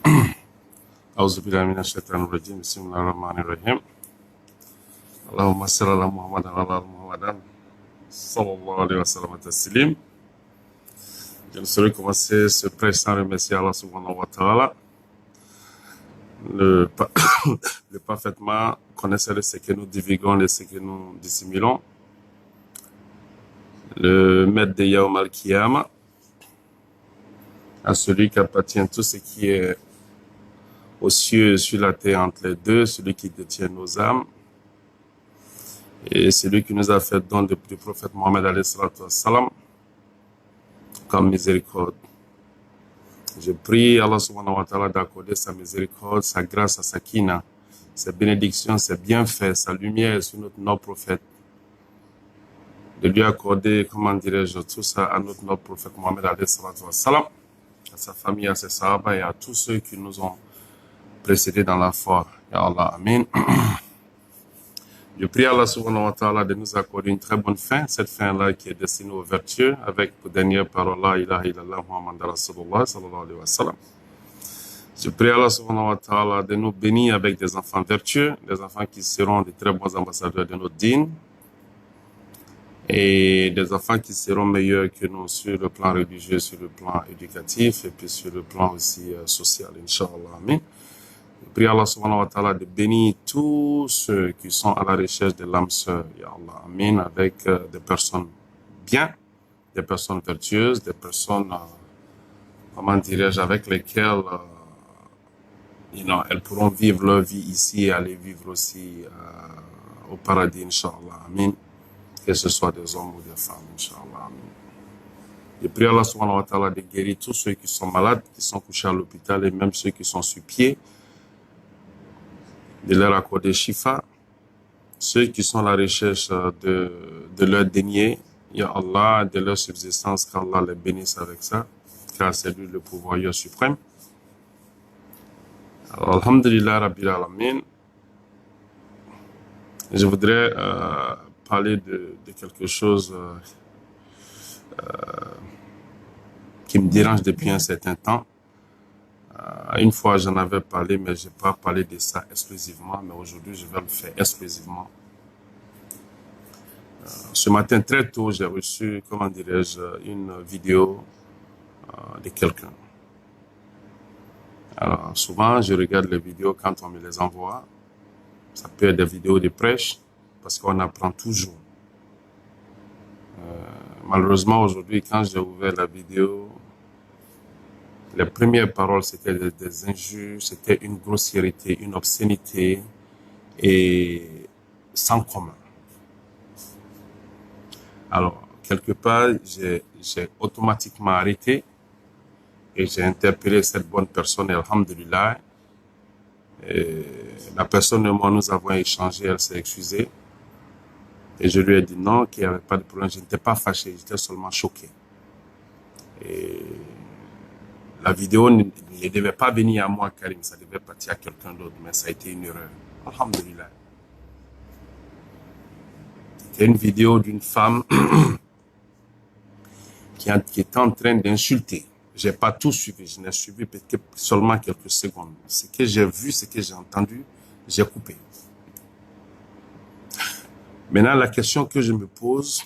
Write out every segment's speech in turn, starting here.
أعوذ بالله من الشيطان الرجيم بسم الله الرحمن الرحيم اللهم صل على محمد وعلى آل محمد صلى الله عليه وسلم تسليم. Je ne saurais commencer ce prêche sans remercier Allah subhanahu wa ta'ala, le parfaitement connaisseur de ce que nous divulguons et ce que nous dissimulons, le maître de Yaoum al-Qiyama, à celui qui appartient tout ce qui est aux cieux et sur la terre entre les deux, celui qui détient nos âmes, et celui qui nous a fait don du prophète Mohammed alayhi salatu wassalam comme miséricorde. Je prie Allah subhanahu wa ta'ala d'accorder sa miséricorde, sa grâce, sa sakina, ses bénédictions, ses bienfaits, sa lumière sur notre noble prophète. De lui accorder, comment dirais-je, tout ça à notre noble prophète Mohammed alayhi salatu wassalam, à sa famille, à ses sahaba et à tous ceux qui nous ont précédés dans la foi. Ya Allah, Amin. Je prie Allah subhanahu wa ta'ala de nous accorder une très bonne fin, cette fin-là qui est destinée aux vertueux, avec pour dernière parole, La ilaha illallah Muhammad Rasulullah sallallahu alayhi wa sallam. Je prie Allah subhanahu wa ta'ala de nous bénir avec des enfants vertueux, des enfants qui seront de très bons ambassadeurs de notre dîne, et des enfants qui seront meilleurs que nous sur le plan religieux, sur le plan éducatif, et puis sur le plan aussi social, Inch'Allah. Amin. Je prie Allah subhanahu wa ta'ala de bénir tous ceux qui sont à la recherche de l'âme sœur, Ya Allah, Amin, avec des personnes bien, des personnes vertueuses, des personnes, comment dirais-je, avec lesquelles elles pourront vivre leur vie ici et aller vivre aussi au paradis, Inch'Allah, Amin, que ce soit des hommes ou des femmes, Inch'Allah, Amin. Je prie Allah subhanahu wa ta'ala de guérir tous ceux qui sont malades, qui sont couchés à l'hôpital et même ceux qui sont sur pied, de leur accorder shifa, ceux qui sont à la recherche de leur denier, Ya Allah, de leur subsistance, qu'Allah les bénisse avec ça, car c'est lui le pouvoireur suprême. Alors, Alhamdulillah Rabbil Alamin, je voudrais parler de quelque chose qui me dérange depuis un certain temps. Une fois, j'en avais parlé, mais je n'ai pas parlé de ça exclusivement, mais aujourd'hui, je vais le faire exclusivement. Ce matin, très tôt, j'ai reçu, comment dirais-je, une vidéo de quelqu'un. Alors, souvent, je regarde les vidéos quand on me les envoie. Ça peut être des vidéos de prêche, parce qu'on apprend toujours. Malheureusement, aujourd'hui, quand j'ai ouvert la vidéo, les premières paroles, c'était des injures, c'était une grossièreté, une obscénité et sans commun. Alors, quelque part, j'ai automatiquement arrêté et j'ai interpellé cette bonne personne, alhamdulillah. La personne et moi, nous avons échangé, elle s'est excusée. Et je lui ai dit non, qu'il n'y avait pas de problème. Je n'étais pas fâché, j'étais seulement choqué. Et la vidéo ne devait pas venir à moi, Karim, ça devait partir à quelqu'un d'autre, mais ça a été une erreur. Alhamdulillah. C'était une vidéo d'une femme qui était en train d'insulter. Je n'ai pas tout suivi, je n'ai suivi peut-être seulement quelques secondes. Ce que j'ai vu, ce que j'ai entendu, j'ai coupé. Maintenant, la question que je me pose,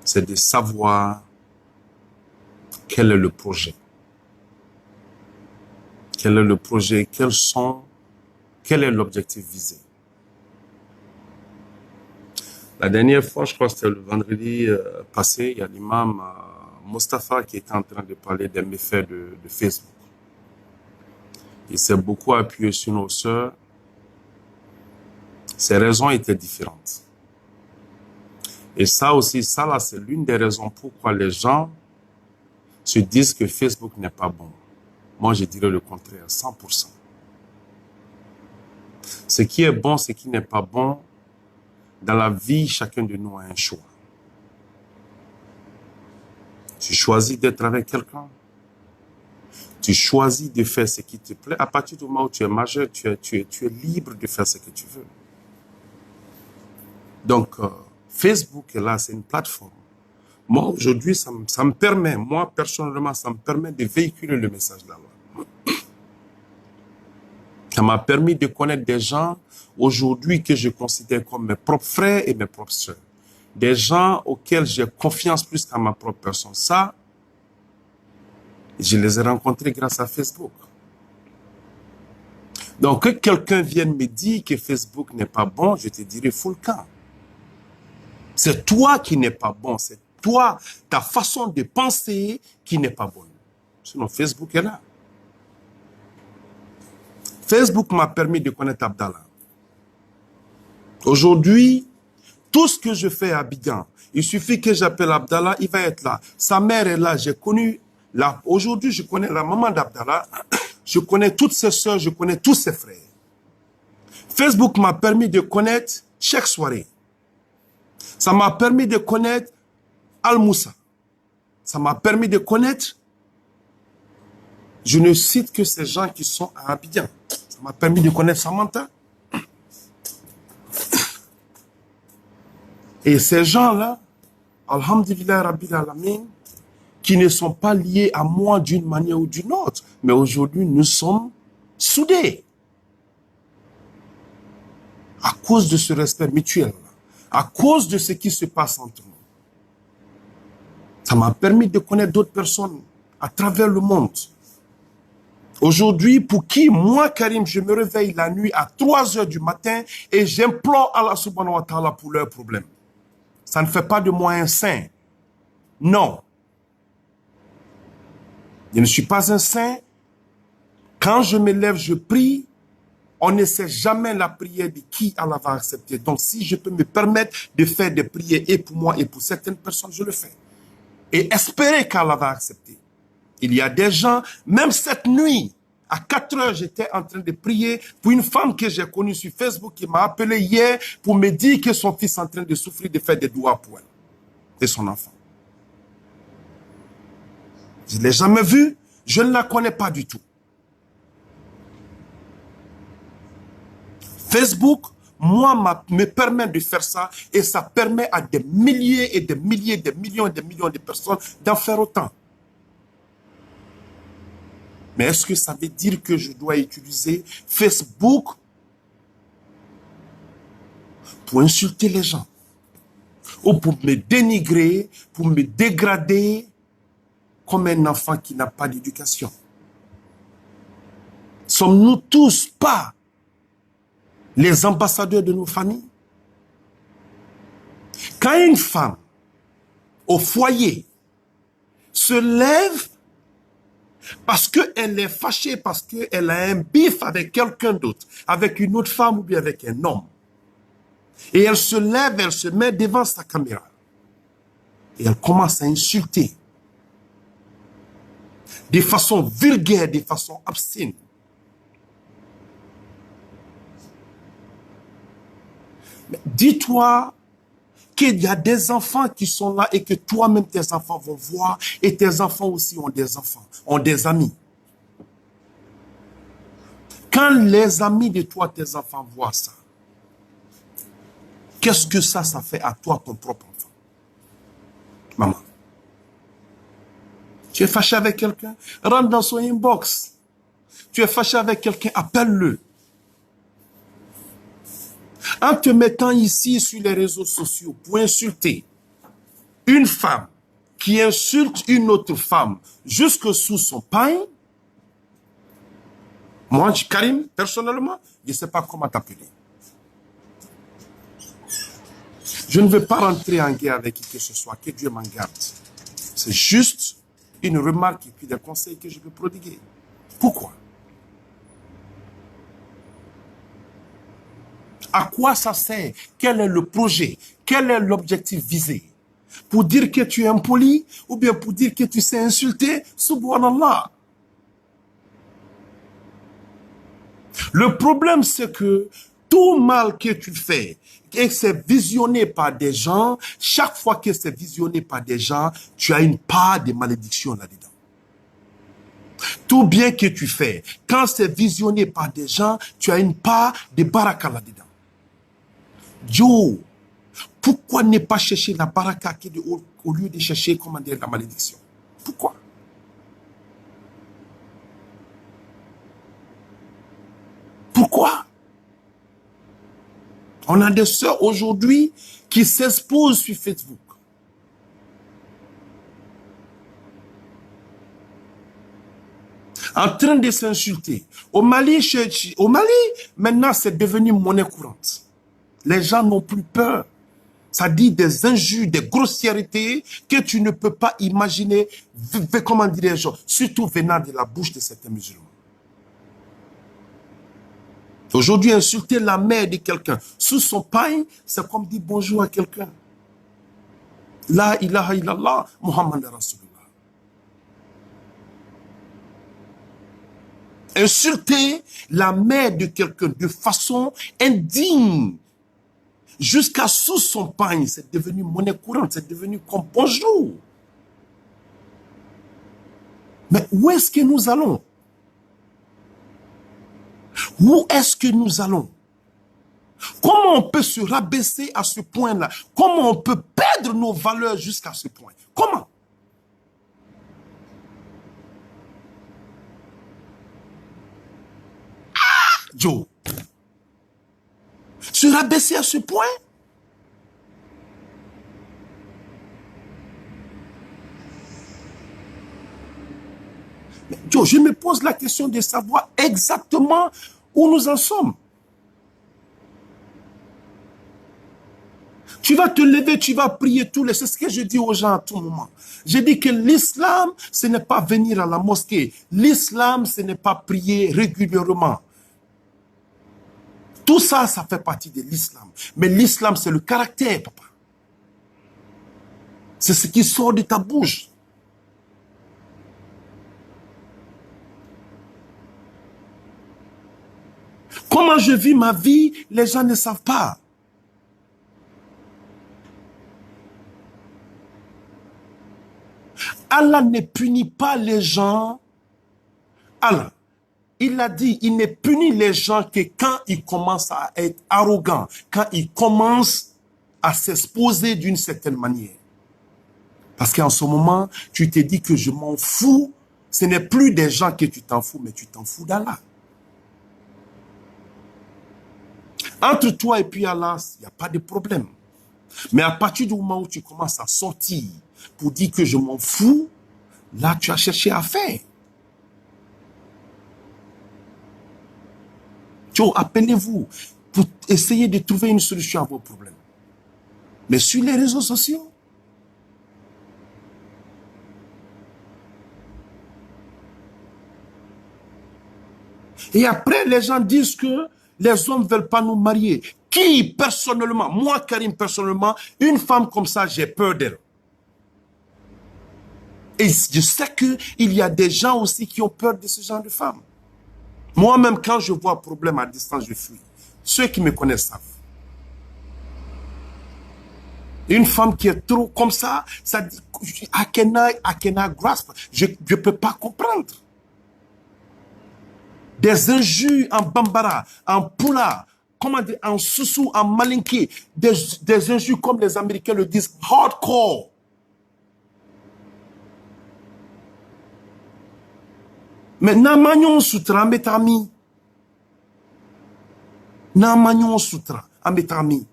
c'est de savoir quel est le projet. Quel est le projet? Quel est l'objectif visé? La dernière fois, je crois que c'était le vendredi passé, il y a l'imam Mustafa qui était en train de parler des méfaits de Facebook. Il s'est beaucoup appuyé sur nos sœurs. Ses raisons étaient différentes. Et ça aussi, c'est l'une des raisons pourquoi les gens se disent que Facebook n'est pas bon. Moi, je dirais le contraire, 100%. Ce qui est bon, ce qui n'est pas bon, dans la vie, chacun de nous a un choix. Tu choisis d'être avec quelqu'un. Tu choisis de faire ce qui te plaît. À partir du moment où tu es majeur, tu es libre de faire ce que tu veux. Donc, Facebook est là, c'est une plateforme. Moi, aujourd'hui, ça me permet, moi, personnellement, ça me permet de véhiculer le message d'Allah. Ça m'a permis de connaître des gens aujourd'hui que je considère comme mes propres frères et mes propres sœurs. Des gens auxquels j'ai confiance plus qu'à ma propre personne. Ça, je les ai rencontrés grâce à Facebook. Donc, que quelqu'un vienne me dire que Facebook n'est pas bon, je te dirai full camp. C'est toi qui n'es pas bon. C'est toi, ta façon de penser qui n'est pas bonne. Sinon, Facebook est là. Facebook m'a permis de connaître Abdallah. Aujourd'hui, tout ce que je fais à Abidjan, il suffit que j'appelle Abdallah, il va être là. Sa mère est là, j'ai connu, aujourd'hui je connais la maman d'Abdallah, je connais toutes ses soeurs, je connais tous ses frères. Facebook m'a permis de connaître chaque soirée. Ça m'a permis de connaître Al-Moussa. Ça m'a permis de connaître, je ne cite que ces gens qui sont à Abidjan. Ça m'a permis de connaître Samantha. Et ces gens-là, Alhamdulillah Rabbil Alamin, qui ne sont pas liés à moi d'une manière ou d'une autre, mais aujourd'hui nous sommes soudés. À cause de ce respect mutuel, à cause de ce qui se passe entre nous. Ça m'a permis de connaître d'autres personnes à travers le monde. Aujourd'hui, pour qui, moi, Karim, je me réveille la nuit à 3 heures du matin et j'implore Allah subhanahu wa ta'ala pour leurs problèmes. Ça ne fait pas de moi un saint. Non. Je ne suis pas un saint. Quand je me lève, je prie. On ne sait jamais la prière de qui Allah va accepter. Donc, si je peux me permettre de faire des prières et pour moi et pour certaines personnes, je le fais. Et espérer qu'Allah va accepter. Il y a des gens, même cette nuit, à 4 heures, j'étais en train de prier pour une femme que j'ai connue sur Facebook qui m'a appelé hier pour me dire que son fils est en train de souffrir, de faire des doigts pour elle et son enfant. Je ne l'ai jamais vue, je ne la connais pas du tout. Facebook, moi, me permet de faire ça et ça permet à des milliers et des milliers, des millions et des millions de personnes d'en faire autant. Mais est-ce que ça veut dire que je dois utiliser Facebook pour insulter les gens ou pour me dénigrer, pour me dégrader comme un enfant qui n'a pas d'éducation? Sommes-nous tous pas les ambassadeurs de nos familles? Quand une femme au foyer se lève parce qu'elle est fâchée, parce qu'elle a un bif avec quelqu'un d'autre, avec une autre femme ou bien avec un homme, et elle se lève, elle se met devant sa caméra, et elle commence à insulter de façon vulgaire, de façon obscène. Dis-toi qu'il y a des enfants qui sont là et que toi-même, tes enfants vont voir et tes enfants aussi ont des enfants, ont des amis. Quand les amis de toi, tes enfants voient ça, qu'est-ce que ça fait à toi, ton propre enfant? Maman, tu es fâché avec quelqu'un? Rentre dans son inbox. Tu es fâché avec quelqu'un? Appelle-le. En te mettant ici sur les réseaux sociaux pour insulter une femme qui insulte une autre femme jusque sous son pain, moi, Karim, personnellement, je ne sais pas comment t'appeler. Je ne veux pas rentrer en guerre avec qui que ce soit, que Dieu m'en garde. C'est juste une remarque et puis des conseils que je peux prodiguer. Pourquoi? À quoi ça sert? Quel est le projet? Quel est l'objectif visé? Pour dire que tu es impoli ou bien pour dire que tu sais insulter? Subhanallah. Le problème, c'est que tout mal que tu fais, et c'est visionné par des gens, chaque fois que c'est visionné par des gens, tu as une part de malédiction là-dedans. Tout bien que tu fais, quand c'est visionné par des gens, tu as une part de baraka là-dedans. Yo, pourquoi ne pas chercher la baraka au lieu de chercher, comment dire, la malédiction? Pourquoi? On a des sœurs aujourd'hui qui s'exposent sur Facebook. En train de s'insulter. Au Mali, maintenant, c'est devenu monnaie courante. Les gens n'ont plus peur. Ça dit des injures, des grossièretés que tu ne peux pas imaginer, comment dirais-je, surtout venant de la bouche de certains musulmans. Aujourd'hui, insulter la mère de quelqu'un sous son pain, c'est comme dire bonjour à quelqu'un. La ilaha illallah, Muhammad Rasulullah. Insulter la mère de quelqu'un de façon indigne, jusqu'à sous son pain, c'est devenu monnaie courante, c'est devenu comme bonjour. Mais où est-ce que nous allons? Où est-ce que nous allons? Comment on peut se rabaisser à ce point-là? Comment on peut perdre nos valeurs jusqu'à ce point? Comment? Joe, se rabaisser à ce point? Mais Joe, je me pose la question de savoir exactement où nous en sommes. Tu vas te lever, tu vas prier tous les... C'est ce que je dis aux gens à tout moment. Je dis que l'islam, ce n'est pas venir à la mosquée. L'islam, ce n'est pas prier régulièrement. Tout ça, ça fait partie de l'islam. Mais l'islam, c'est le caractère, papa. C'est ce qui sort de ta bouche. Comment je vis ma vie, les gens ne savent pas. Allah ne punit pas les gens. Allah, il a dit, il ne punit les gens que quand ils commencent à être arrogants, quand ils commencent à s'exposer d'une certaine manière. Parce qu'en ce moment, tu te dis que je m'en fous. Ce n'est plus des gens que tu t'en fous, mais tu t'en fous d'Allah. Entre toi et puis Allah, il n'y a pas de problème. Mais à partir du moment où tu commences à sortir pour dire que je m'en fous, là, tu as cherché à faire. Appelez-vous pour essayer de trouver une solution à vos problèmes. Mais sur les réseaux sociaux, et après, les gens disent que les hommes ne veulent pas nous marier. Qui, personnellement, moi, Karim, personnellement, une femme comme ça, j'ai peur d'elle. Et je sais qu'il y a des gens aussi qui ont peur de ce genre de femmes. Moi-même, quand je vois un problème à distance, je fuis. Ceux qui me connaissent savent. Une femme qui est trop comme ça dit, I cannot grasp. Je ne peux pas comprendre. Des injures en bambara, en poula, comment dire, en soussou, en malinké, des injures comme les Américains le disent, hardcore. Mais Namagnon Sutra, Metami. Namagnon Sutra, Metami.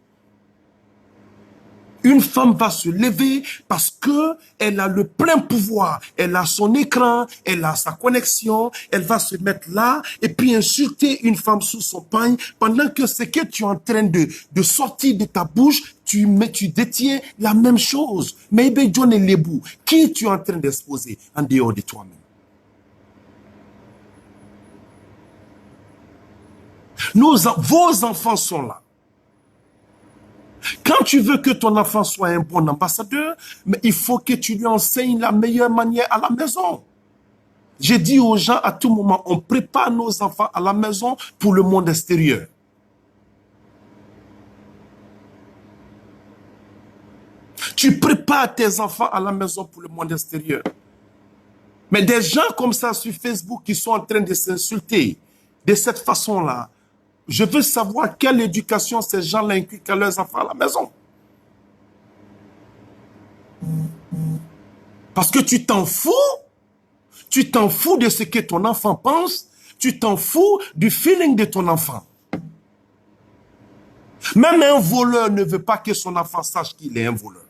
Une femme va se lever parce qu'elle a le plein pouvoir. Elle a son écran, elle a sa connexion, elle va se mettre là et puis insulter une femme sous son pagne pendant que ce que tu es en train de sortir de ta bouche, tu détiens la même chose. Mais John et Lebou, qui tu es en train d'exposer en dehors de toi-même? Vos enfants sont là. Quand tu veux que ton enfant soit un bon ambassadeur, mais il faut que tu lui enseignes la meilleure manière à la maison. J'ai dit aux gens à tout moment, on prépare nos enfants à la maison pour le monde extérieur. Tu prépares tes enfants à la maison pour le monde extérieur. Mais des gens comme ça sur Facebook qui sont en train de s'insulter de cette façon-là, je veux savoir quelle éducation ces gens-là inculquent à leurs enfants à la maison. Parce que tu t'en fous de ce que ton enfant pense, tu t'en fous du feeling de ton enfant. Même un voleur ne veut pas que son enfant sache qu'il est un voleur.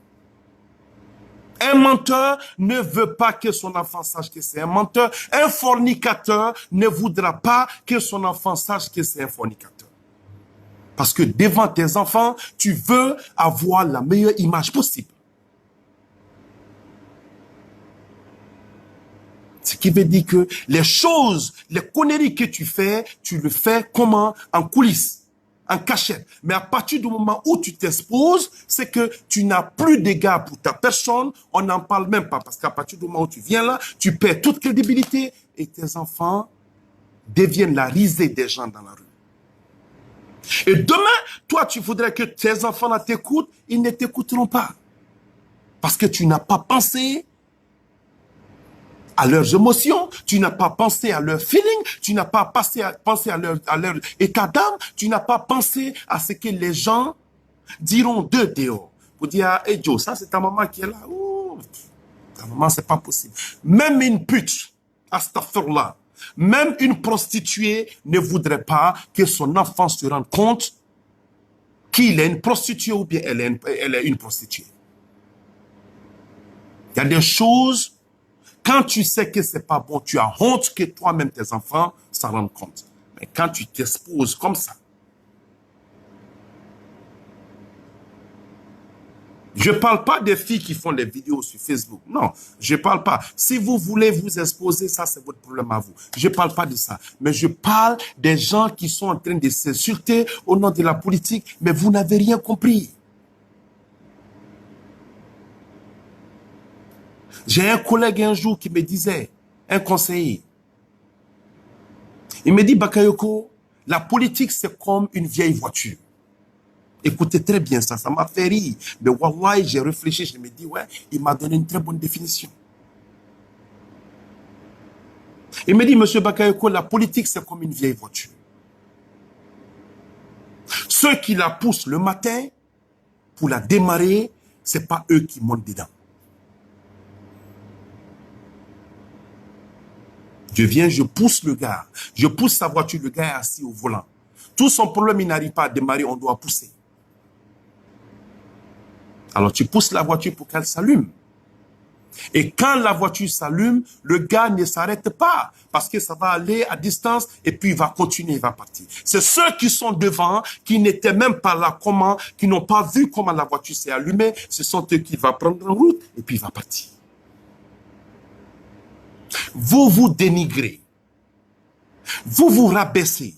Un menteur ne veut pas que son enfant sache que c'est un menteur. Un fornicateur ne voudra pas que son enfant sache que c'est un fornicateur. Parce que devant tes enfants, tu veux avoir la meilleure image possible. Ce qui veut dire que les choses, les conneries que tu fais, tu le fais comment? En coulisses, en cachette. Mais à partir du moment où tu t'exposes, c'est que tu n'as plus d'égard pour ta personne. On n'en parle même pas. Parce qu'à partir du moment où tu viens là, tu perds toute crédibilité et tes enfants deviennent la risée des gens dans la rue. Et demain, toi, tu voudrais que tes enfants là t'écoutent, ils ne t'écouteront pas. Parce que tu n'as pas pensé à leurs émotions, tu n'as pas pensé à leurs feelings, tu n'as pas pensé à leur état d'âme, tu n'as pas pensé à ce que les gens diront d'eux dehors. Pour dire, hey Joe, ça c'est ta maman qui est là. Ouh, ta maman, c'est pas possible. Même une pute, astaghfirullah, même une prostituée ne voudrait pas que son enfant se rende compte qu'il est une prostituée ou bien elle est une prostituée. Il y a des choses. Quand tu sais que c'est pas bon, tu as honte que toi-même, tes enfants s'en rendent compte. Mais quand tu t'exposes comme ça, je ne parle pas des filles qui font des vidéos sur Facebook. Non, je ne parle pas. Si vous voulez vous exposer, ça c'est votre problème à vous. Je ne parle pas de ça. Mais je parle des gens qui sont en train de s'insulter au nom de la politique, mais vous n'avez rien compris. J'ai un collègue un jour qui me disait, un conseiller, il me dit, Bakayoko, la politique c'est comme une vieille voiture. Écoutez très bien ça, ça m'a fait rire. Mais wallahi, j'ai réfléchi, je me dis, ouais, il m'a donné une très bonne définition. Il me dit, monsieur Bakayoko, la politique c'est comme une vieille voiture. Ceux qui la poussent le matin pour la démarrer, c'est pas eux qui montent dedans. Je viens, je pousse le gars. Je pousse sa voiture, le gars est assis au volant. Tout son problème, il n'arrive pas à démarrer, on doit pousser. Alors tu pousses la voiture pour qu'elle s'allume. Et quand la voiture s'allume, le gars ne s'arrête pas parce que ça va aller à distance et puis il va continuer, il va partir. C'est ceux qui sont devant, qui n'étaient même pas là, qui n'ont pas vu comment la voiture s'est allumée, ce sont eux qui vont prendre en route et puis il va partir. Vous vous dénigrez, vous vous rabaissez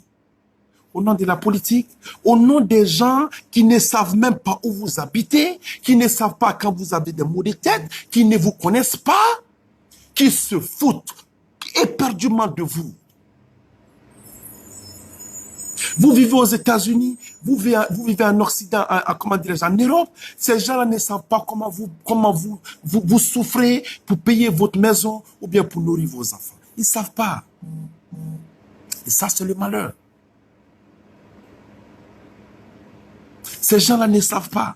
au nom de la politique, au nom des gens qui ne savent même pas où vous habitez, qui ne savent pas quand vous avez des maux de tête, qui ne vous connaissent pas, qui se foutent éperdument de vous. Vous vivez aux États-Unis, vous vivez en Occident, comment dirais-je, en Europe. Ces gens-là ne savent pas comment vous souffrez pour payer votre maison ou bien pour nourrir vos enfants. Ils ne savent pas. Et ça, c'est le malheur. Ces gens-là ne savent pas.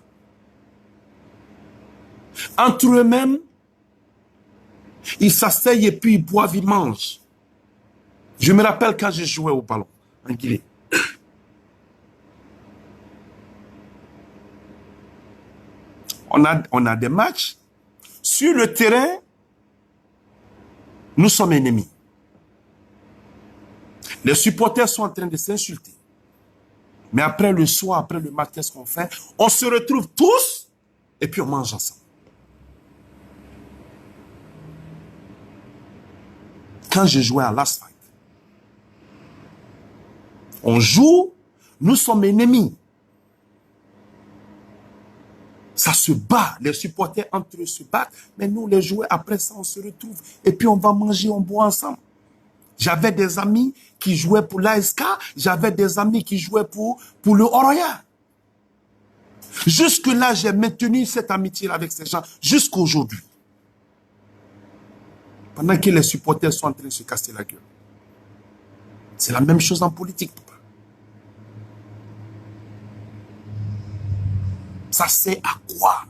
Entre eux-mêmes, ils s'asseyent et puis ils boivent, ils mangent. Je me rappelle quand je jouais au ballon en Guinée. On a des matchs. Sur le terrain, nous sommes ennemis. Les supporters sont en train de s'insulter. Mais après le soir, après le match, qu'est-ce qu'on fait? On se retrouve tous et puis on mange ensemble. Quand je jouais à l'asphalte, on joue, nous sommes ennemis. Ça se bat, les supporters entre eux se battent, mais nous les joueurs, après ça, on se retrouve et puis on va manger, on boit ensemble. J'avais des amis qui jouaient pour l'ASK, j'avais des amis qui jouaient pour le Oroya. Jusque-là, j'ai maintenu cette amitié avec ces gens, jusqu'à aujourd'hui. Pendant que les supporters sont en train de se casser la gueule. C'est la même chose en politique, papa. Ça sert à quoi?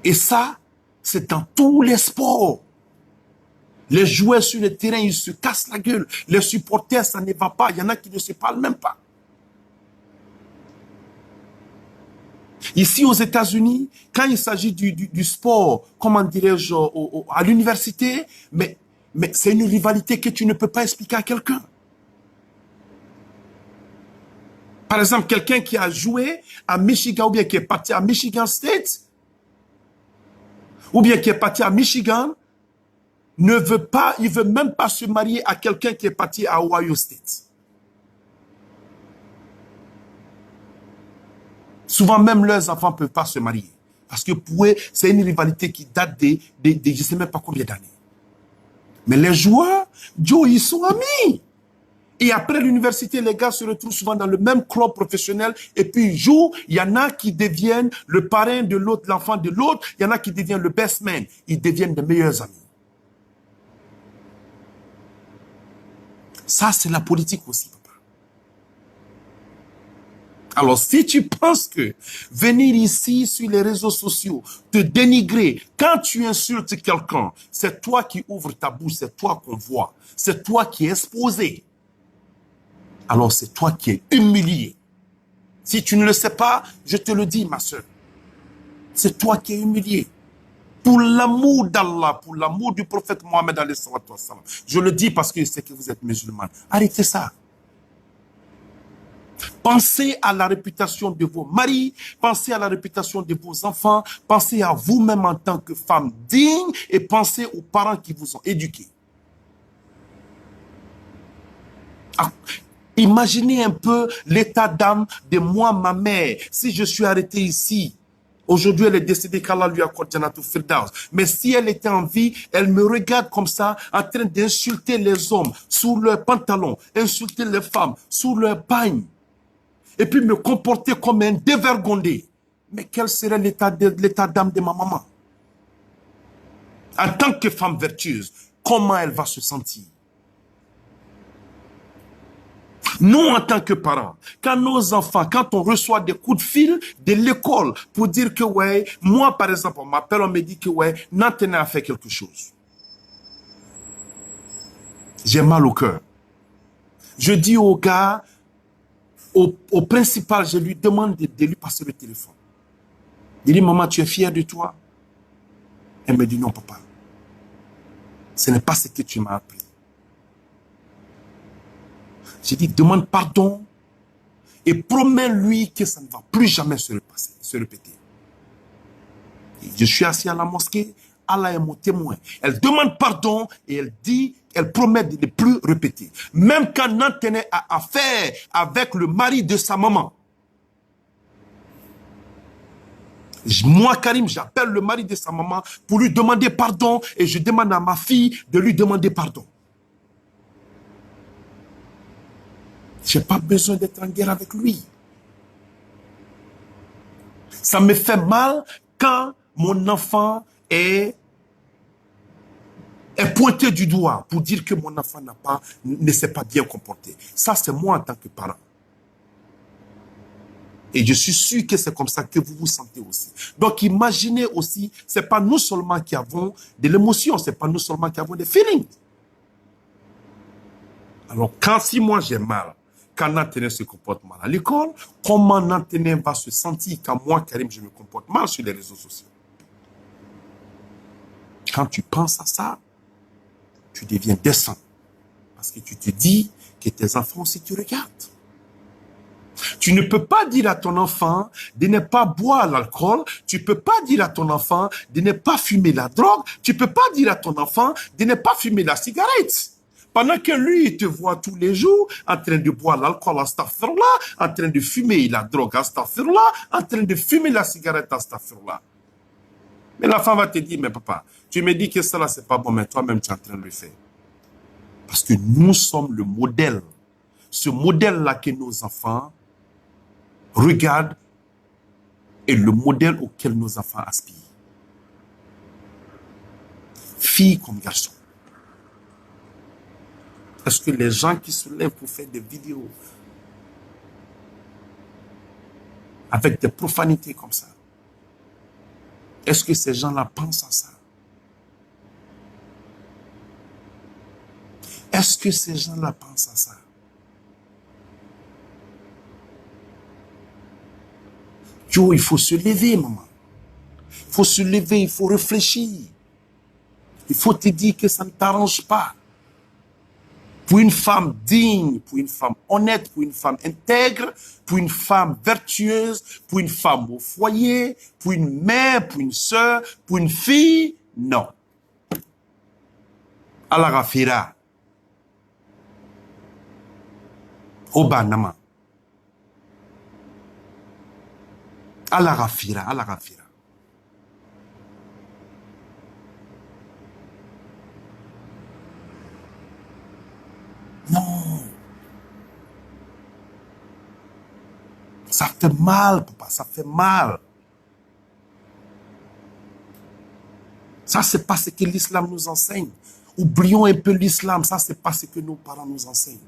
Et ça, c'est dans tous les sports. Les joueurs sur le terrain, ils se cassent la gueule. Les supporters, ça ne va pas. Il y en a qui ne se parlent même pas. Ici aux États-Unis, quand il s'agit du sport, comment dirais-je, à l'université, mais c'est une rivalité que tu ne peux pas expliquer à quelqu'un. Par exemple, quelqu'un qui a joué à Michigan ou bien qui est parti à Michigan State ou bien qui est parti à Michigan ne veut pas, il veut même pas se marier à quelqu'un qui est parti à Ohio State. Souvent, même leurs enfants ne peuvent pas se marier. Parce que pour eux, c'est une rivalité qui date de je ne sais même pas combien d'années. Mais les joueurs, Joe, ils sont amis. Et après l'université, les gars se retrouvent souvent dans le même club professionnel et puis ils jouent. Il y en a qui deviennent le parrain de l'autre, l'enfant de l'autre. Il y en a qui deviennent le best man. Ils deviennent de meilleurs amis. Ça, c'est la politique aussi, papa. Alors, si tu penses que venir ici sur les réseaux sociaux, te dénigrer, quand tu insultes quelqu'un, c'est toi qui ouvres ta bouche, c'est toi qu'on voit, c'est toi qui es exposé. Alors, c'est toi qui es humilié. Si tu ne le sais pas, je te le dis, ma soeur. C'est toi qui es humilié. Pour l'amour d'Allah, pour l'amour du prophète Mohammed, je le dis parce que je sais que vous êtes musulmans. Arrêtez ça. Pensez à la réputation de vos maris, pensez à la réputation de vos enfants, pensez à vous-même en tant que femme digne et pensez aux parents qui vous ont éduqués. Ah, imaginez un peu l'état d'âme de moi, ma mère, si je suis arrêté ici. Aujourd'hui, elle est décédée, qu'Allah lui accorde Janatul Firdaus. Mais si elle était en vie, elle me regarde comme ça, en train d'insulter les hommes sous leurs pantalons, insulter les femmes sous leurs pagnes, et puis me comporter comme un dévergondé. Mais quel serait l'état d'âme de ma maman? En tant que femme vertueuse, comment elle va se sentir? Nous, en tant que parents, quand nos enfants, quand on reçoit des coups de fil de l'école pour dire que, ouais, moi, par exemple, on m'appelle, on me dit que, ouais, Nantena a fait quelque chose. J'ai mal au cœur. Je dis au gars, au principal, je lui demande de lui passer le téléphone. Il dit, maman, tu es fière de toi? Elle me dit, non, papa. Ce n'est pas ce que tu m'as appris. J'ai dit, demande pardon et promets-lui que ça ne va plus jamais se répéter. Et je suis assis à la mosquée, Allah est mon témoin. Elle demande pardon et elle dit, elle promet de ne plus répéter. Même quand Nantene a affaire avec le mari de sa maman. Moi, Karim, j'appelle le mari de sa maman pour lui demander pardon et je demande à ma fille de lui demander pardon. Je n'ai pas besoin d'être en guerre avec lui. Ça me fait mal quand mon enfant est pointé du doigt pour dire que mon enfant ne s'est pas bien comporté. Ça, c'est moi en tant que parent. Et je suis sûr que c'est comme ça que vous vous sentez aussi. Donc, imaginez aussi, ce n'est pas nous seulement qui avons de l'émotion, ce n'est pas nous seulement qui avons des feelings. Alors, si moi j'ai mal, quand Nantene se comporte mal à l'école, comment Nantene va se sentir quand moi, Karim, je me comporte mal sur les réseaux sociaux? Quand tu penses à ça, tu deviens décent. Parce que tu te dis que tes enfants aussi te regardent. Tu ne peux pas dire à ton enfant de ne pas boire l'alcool. Tu ne peux pas dire à ton enfant de ne pas fumer la drogue. Tu ne peux pas dire à ton enfant de ne pas fumer la cigarette. Pendant que lui, il te voit tous les jours en train de boire l'alcool, astaghfirullah, en train de fumer la drogue, astaghfirullah, en train de fumer la cigarette, astaghfirullah. Mais la femme va te dire, mais papa, tu me dis que cela, c'est pas bon, mais toi-même, tu es en train de le faire. Parce que nous sommes le modèle. Ce modèle-là que nos enfants regardent est le modèle auquel nos enfants aspirent. Filles comme garçons. Est-ce que les gens qui se lèvent pour faire des vidéos avec des profanités comme ça, est-ce que ces gens-là pensent à ça? Est-ce que ces gens-là pensent à ça? Yo, il faut se lever, maman. Il faut se lever, il faut réfléchir. Il faut te dire que ça ne t'arrange pas. Pour une femme digne, pour une femme honnête, pour une femme intègre, pour une femme vertueuse, pour une femme au foyer, pour une mère, pour une sœur, pour une fille, non. Allah rafira. Oba nama. Allah rafira, Allah rafira. Non. Ça fait mal, papa, ça fait mal. Ça, c'est pas ce que l'islam nous enseigne. Oublions un peu l'islam, ça, c'est pas ce que nos parents nous enseignent.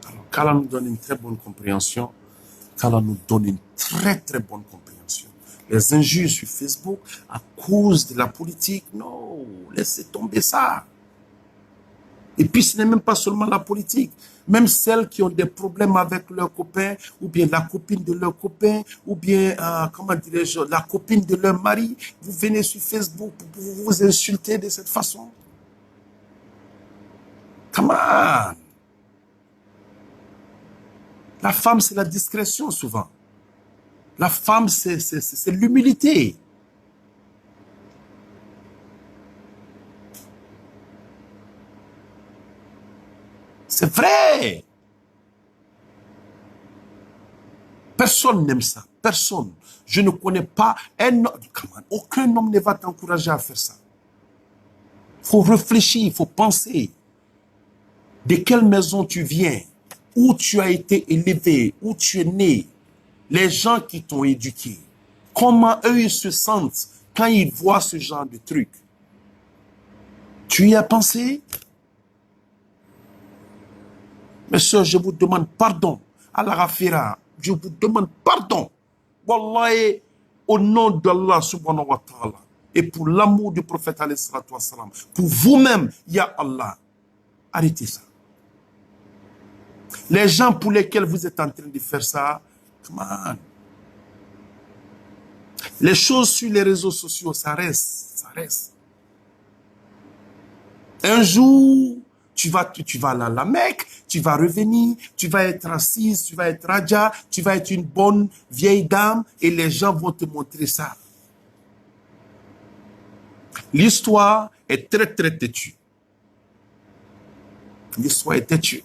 Alors, qu'Allah nous donne une très bonne compréhension, qu'Allah nous donne une très très bonne compréhension. Les injures sur Facebook à cause de la politique, non, laissez tomber ça. Et puis, ce n'est même pas seulement la politique. Même celles qui ont des problèmes avec leurs copains, ou bien la copine de leur copain, ou bien, comment dirais-je, la copine de leur mari, vous venez sur Facebook pour vous insulter de cette façon. Come on. La femme, c'est la discrétion souvent. La femme, c'est l'humilité. C'est vrai. Personne n'aime ça. Personne. Je ne connais pas un homme. Aucun homme ne va t'encourager à faire ça. Il faut réfléchir, il faut penser. De quelle maison tu viens? Où tu as été élevé? Où tu es né? Les gens qui t'ont éduqué. Comment eux ils se sentent quand ils voient ce genre de truc? Tu y as pensé? Mes soeurs, je vous demande pardon. Allah Rafira, je vous demande pardon. Wallahi, au nom d'Allah subhanahu wa ta'ala, et pour l'amour du prophète alayhi salatu wa salam, pour vous-même, ya Allah, arrêtez ça. Les gens pour lesquels vous êtes en train de faire ça, come on. Les choses sur les réseaux sociaux, ça reste, ça reste. Un jour, tu vas à la Mecque, tu vas revenir, tu vas être assise, tu vas être Raja, tu vas être une bonne vieille dame et les gens vont te montrer ça. L'histoire est très, très têtue. L'histoire est têtue.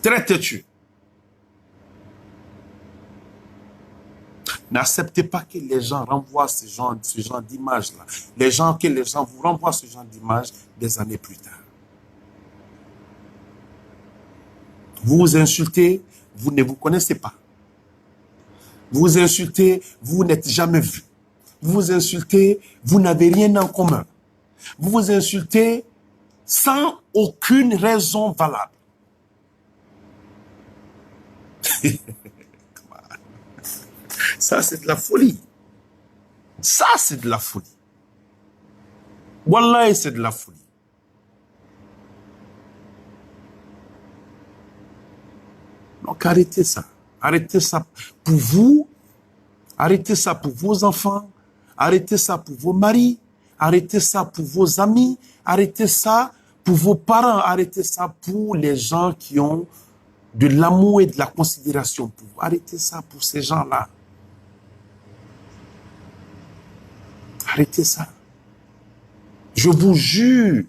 Très têtue. N'acceptez pas que les gens renvoient ce genre d'images-là. Que les gens vous renvoient ce genre d'images des années plus tard. Vous vous insultez, vous ne vous connaissez pas. Vous vous insultez, vous n'êtes jamais vus. Vous vous insultez, vous n'avez rien en commun. Vous vous insultez sans aucune raison valable. Ça, c'est de la folie. Ça, c'est de la folie. Wallah, c'est de la folie. Donc, arrêtez ça. Arrêtez ça pour vous. Arrêtez ça pour vos enfants. Arrêtez ça pour vos maris. Arrêtez ça pour vos amis. Arrêtez ça pour vos parents. Arrêtez ça pour les gens qui ont de l'amour et de la considération pour vous. Arrêtez ça pour ces gens-là. Arrêtez ça. Je vous jure.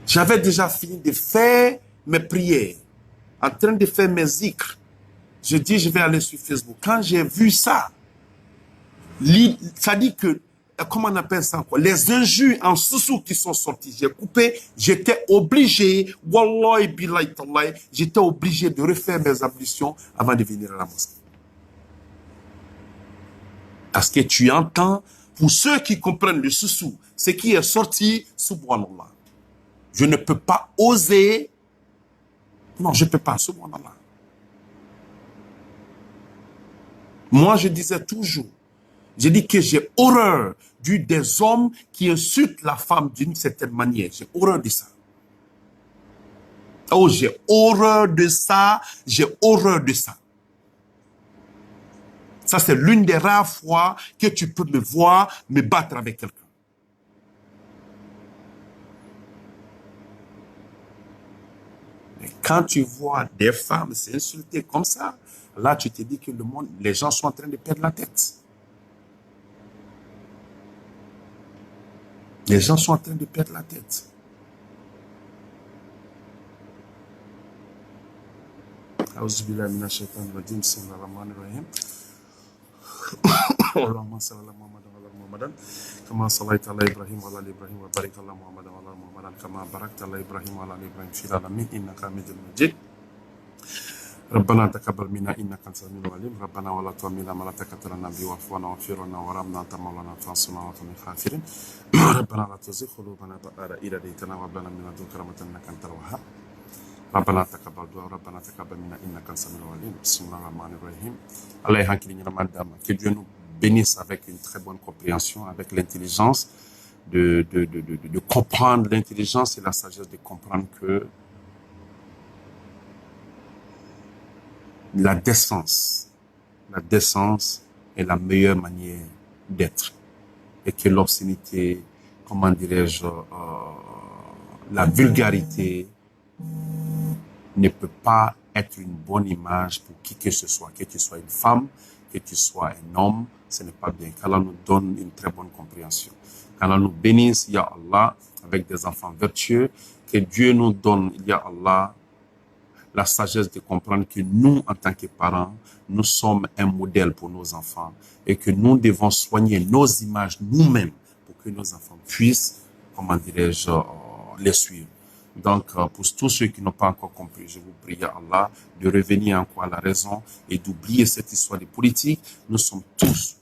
J'avais déjà fini de faire mes prières, en train de faire mes zikrs. Je dis, je vais aller sur Facebook. Quand j'ai vu ça, ça dit que, comment on appelle ça encore, les injures en sous qui sont sortis, j'ai coupé, j'étais obligé, wallahi billahi tallahi, j'étais obligé de refaire mes ablutions avant de venir à la mosquée. Parce que tu entends, pour ceux qui comprennent le sous, ce qui est sorti, subhanallah. Je ne peux pas oser. Non, je ne peux pas, subhanallah. Moi, je disais toujours, j'ai dit que j'ai horreur des hommes qui insultent la femme d'une certaine manière. J'ai horreur de ça. Oh, j'ai horreur de ça. J'ai horreur de ça. Ça, c'est l'une des rares fois que tu peux me voir me battre avec quelqu'un. Mais quand tu vois des femmes s'insulter comme ça, là, tu te dis que le monde, les gens sont en train de perdre la tête. Les gens sont en train de perdre la tête. اللهم صل على محمد وعلى محمد كما صليت على ابراهيم وعلى ال ابراهيم وبارك على محمد وعلى محمد كما باركت على ابراهيم وعلى ال ابراهيم في العالمين انك حميد مجيد ربنا تقبل منا انك انت السميع العليم ربنا ولا تحملنا ما لا طاقة لنا به واعف عنا واغفر لنا وارحمنا انت مولانا فانصرنا على القوم الكافرين ربنا لا تزغ قلوبنا بعد إذ هديتنا وهب لنا من لدنك رحمة انك انت الوهاب ربنا تقبل دعاء ربنا تقبل منا انك انت السميع العليم بسم الله الرحمن الرحيم الله يحكي لنا madame que Dieu nous bénisse avec une très bonne compréhension, avec l'intelligence de comprendre l'intelligence et la sagesse de comprendre que la décence est la meilleure manière d'être et que l'obscénité, comment dirais-je, la vulgarité ne peut pas être une bonne image pour qui que ce soit, que tu sois une femme, que tu sois un homme, ce n'est pas bien. Qu'Allah nous donne une très bonne compréhension. Qu'Allah nous bénisse, Ya Allah, avec des enfants vertueux. Que Dieu nous donne, Ya Allah, la sagesse de comprendre que nous, en tant que parents, nous sommes un modèle pour nos enfants et que nous devons soigner nos images nous-mêmes pour que nos enfants puissent, comment dirais-je, les suivre. Donc, pour tous ceux qui n'ont pas encore compris, je vous prie, Ya Allah, de revenir encore à la raison et d'oublier cette histoire de politique. Nous sommes tous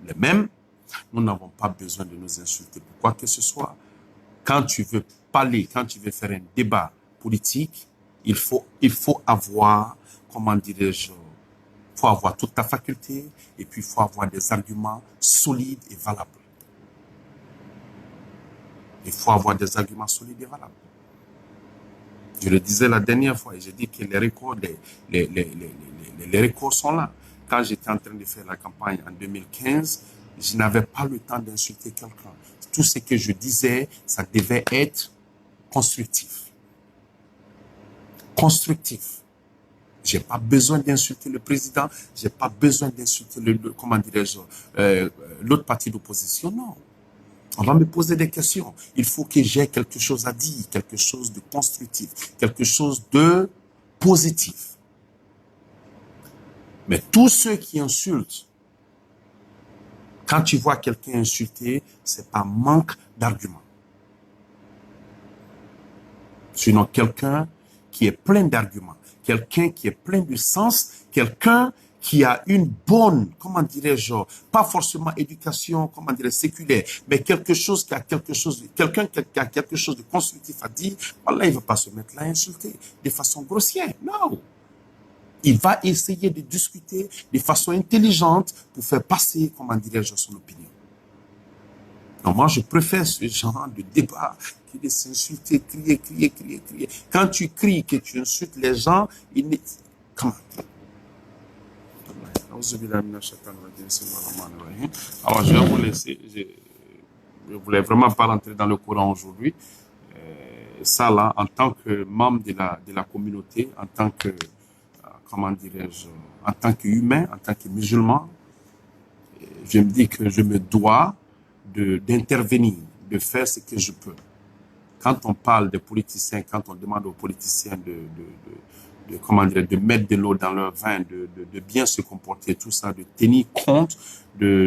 les mêmes. Nous n'avons pas besoin de nous insulter pour quoi que ce soit. Quand tu veux parler, quand tu veux faire un débat politique, il faut avoir, comment dirais-je, faut avoir toute ta faculté et puis il faut avoir des arguments solides et valables. Il faut avoir des arguments solides et valables. Je le disais la dernière fois et j'ai dit que les records sont là. Quand j'étais en train de faire la campagne en 2015, je n'avais pas le temps d'insulter quelqu'un. Tout ce que je disais, ça devait être constructif. Constructif. J'ai pas besoin d'insulter le président, j'ai pas besoin d'insulter comment dirais-je, l'autre parti d'opposition, non. On va me poser des questions. Il faut que j'ai quelque chose à dire, quelque chose de constructif, quelque chose de positif. Mais tous ceux qui insultent, quand tu vois quelqu'un insulter, c'est par manque d'arguments. Sinon, quelqu'un qui est plein d'arguments, quelqu'un qui est plein de sens, quelqu'un qui a une bonne, comment dirais-je, pas forcément éducation, comment dirais-je, séculaire, mais quelque chose qui a quelque chose, quelqu'un qui a quelque chose de constructif à dire, voilà, il ne va pas se mettre là à insulter de façon grossière. Non. Il va essayer de discuter de façon intelligente pour faire passer, comment dirais-je, son opinion. Donc moi, je préfère ce genre de débat que de s'insulter, crier. Quand tu cries, que tu insultes les gens, comment? Alors, je vais vous laisser. Je ne voulais vraiment pas rentrer dans le courant aujourd'hui. Ça, là, en tant que membre de la communauté, en tant que, comment dirais-je, en tant qu'humain, en tant que musulman, je me dis que je me dois d'intervenir, de faire ce que je peux. Quand on parle des politiciens, quand on demande aux politiciens comment dire, de mettre de l'eau dans leur vin, de bien se comporter, tout ça, de tenir compte de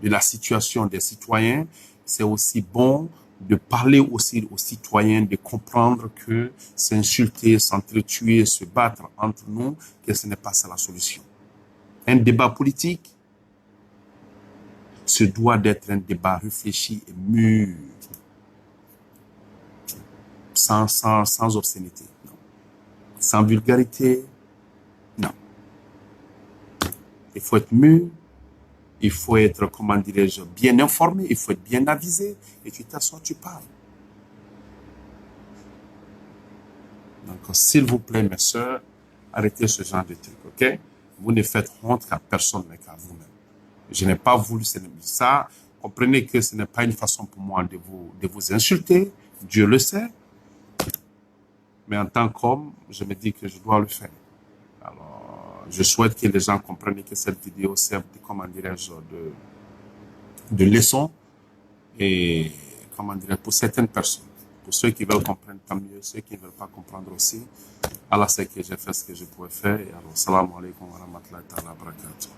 la situation des citoyens, c'est aussi bon de parler aussi aux citoyens, de comprendre que s'insulter, s'entretuer, se battre entre nous, que ce n'est pas ça la solution. Un débat politique se doit d'être un débat réfléchi et mûr, sans obscénité. Sans vulgarité, non. Il faut être mûr, il faut être, comment dirais-je, bien informé, il faut être bien avisé, et tu t'assois, tu parles. Donc, s'il vous plaît, mes sœurs, arrêtez ce genre de truc, ok? Vous ne faites honte qu'à personne, mais qu'à vous-même. Je n'ai pas voulu ça. Comprenez que ce n'est pas une façon pour moi de vous insulter. Dieu le sait. Mais en tant qu'homme, je me dis que je dois le faire. Alors, je souhaite que les gens comprennent que cette vidéo serve de, comment dirais-je, de leçon et, comment dirais-je, pour certaines personnes. Pour ceux qui veulent comprendre, tant mieux. Ceux qui ne veulent pas comprendre aussi. Allah sait que j'ai fait ce que je pouvais faire. Et alors, salam alaikum wa rahmatullahi wa barakatuh.